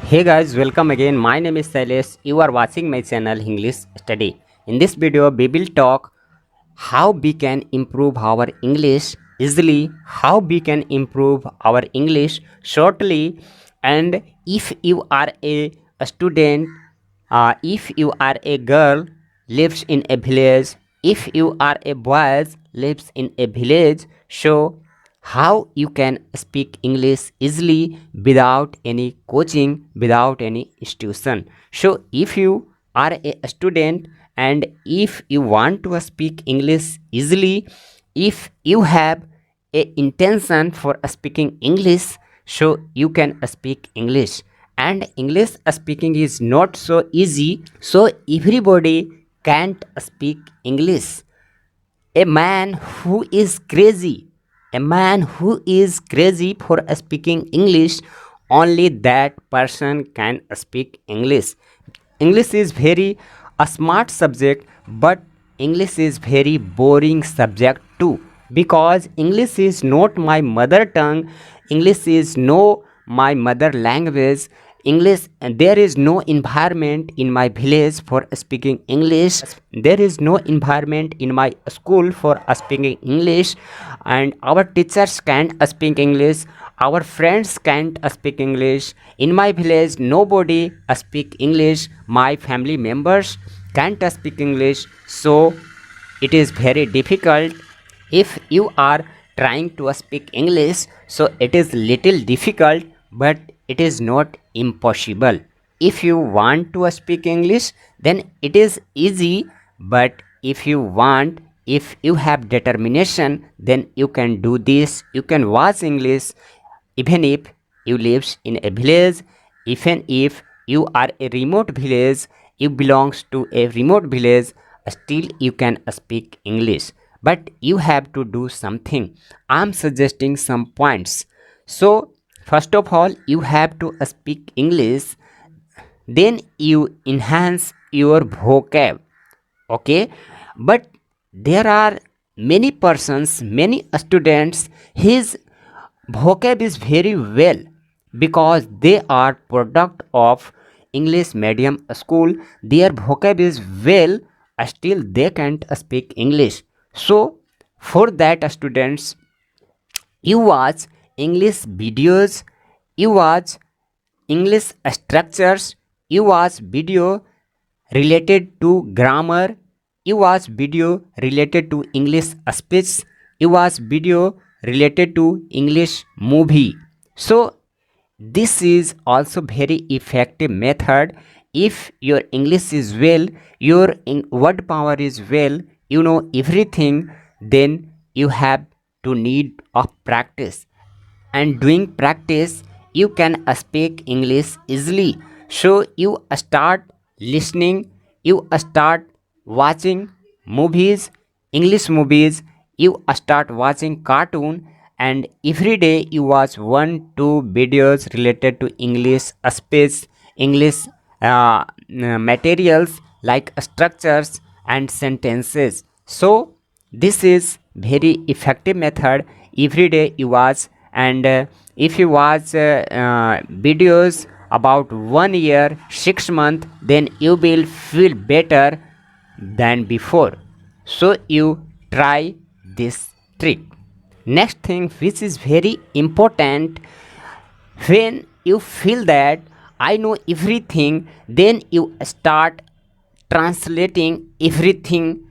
Hey guys, welcome again. My name is Silas. You are watching my channel English Study. In this video, we will talk how we can improve our English easily, how we can improve our English shortly, and if you are a student, if you are a girl lives in a village, if you are a boy lives in a village, so how you can speak English easily without any coaching, without any institution. So if you are a student and if you want to speak English easily, if you have a intention for speaking English, so you can speak English. And English speaking is not so easy, so everybody can't speak English. A man who is crazy, a man who is crazy for speaking English, only that person can speak English. English is very a smart subject, but English is very boring subject too, because English is not my mother tongue. English is no my mother language. English, there is no environment in my village for speaking English. There is no environment in my school for speaking English, and our teachers can't speak English. Our friends can't speak English. In my village, nobody speak English. My family members can't speak English. So it is very difficult. If you are trying to speak English, so it is little difficult, but it is not impossible. If you want to speak English, then it is easy, but if you want, if you have determination, then you can do this. You can watch English even if you live in a village, even if you are a remote village, you belongs to a remote village, still you can speak English. But you have to do something. I am suggesting some points. So first of all, you have to speak English, then you enhance your vocab. Okay, but there are many persons, many students, his vocab is very well, because they are product of English medium school. Their vocab is well, still they can't speak English. So for that students, you watch English videos, you watch English structures, you watch video related to grammar, you watch video related to English speech, you watch video related to English movie. So this is also very effective method. If your English is well, your word power is well, you know everything, then you have to need of practice, and doing practice you can speak English easily. So you start listening, you start watching movies, English movies, you start watching cartoon, and every day you watch 1 2 videos related to English speech, English materials like structures and sentences. So this is very effective method. Every day you watch, and if you watch videos about 1 year 6 months, then you will feel better than before. So you try this trick. Next thing which is very important, when you feel that I know everything, then you start translating everything.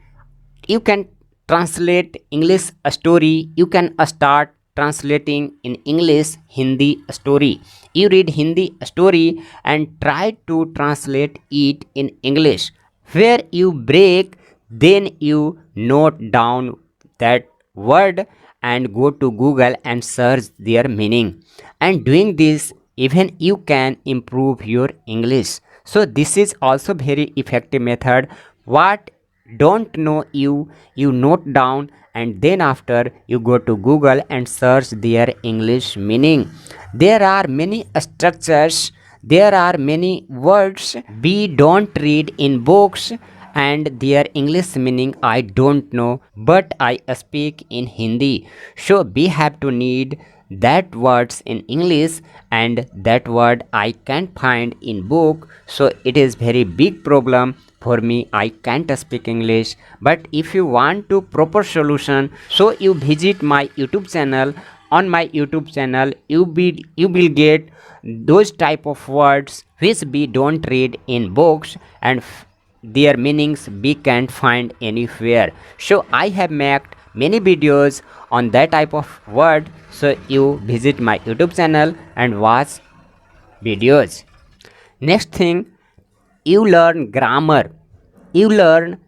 You can translate English story, you can start translating in English Hindi story. You read Hindi story and try to translate it in English. Where you break, then you note down that word and go to Google and search their meaning. And doing this, even you can improve your English. So this is also very effective method. What don't know, you note down, and then after you go to Google and search their English meaning. There are many structures, there are many words we don't read in books, and their English meaning I don't know, but I speak in Hindi. So we have to need that words in English and that word I can't find in book, so it is very big problem for me. I can't speak English. But if you want to proper solution, so you visit my YouTube channel. On my YouTube channel you will get those type of words which we don't read in books, and their meanings we can't find anywhere. So I have made many videos on that type of word, so you visit my YouTube channel and watch videos. Next thing, you learn grammar, you learn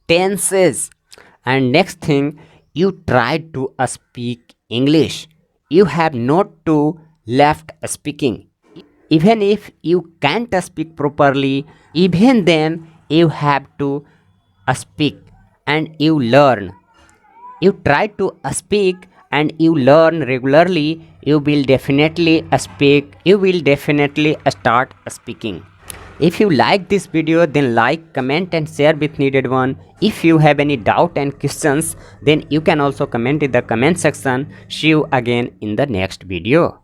tenses, and next thing, you try to speak English. You have not to left speaking. Even if you can't speak properly, even then you have to speak and you learn. You try to speak and you learn regularly, you will definitely speak, you will definitely start speaking. If you like this video, then like, comment and share with needed one. If you have any doubt and questions, then you can also comment in the comment section. See you again in the next video.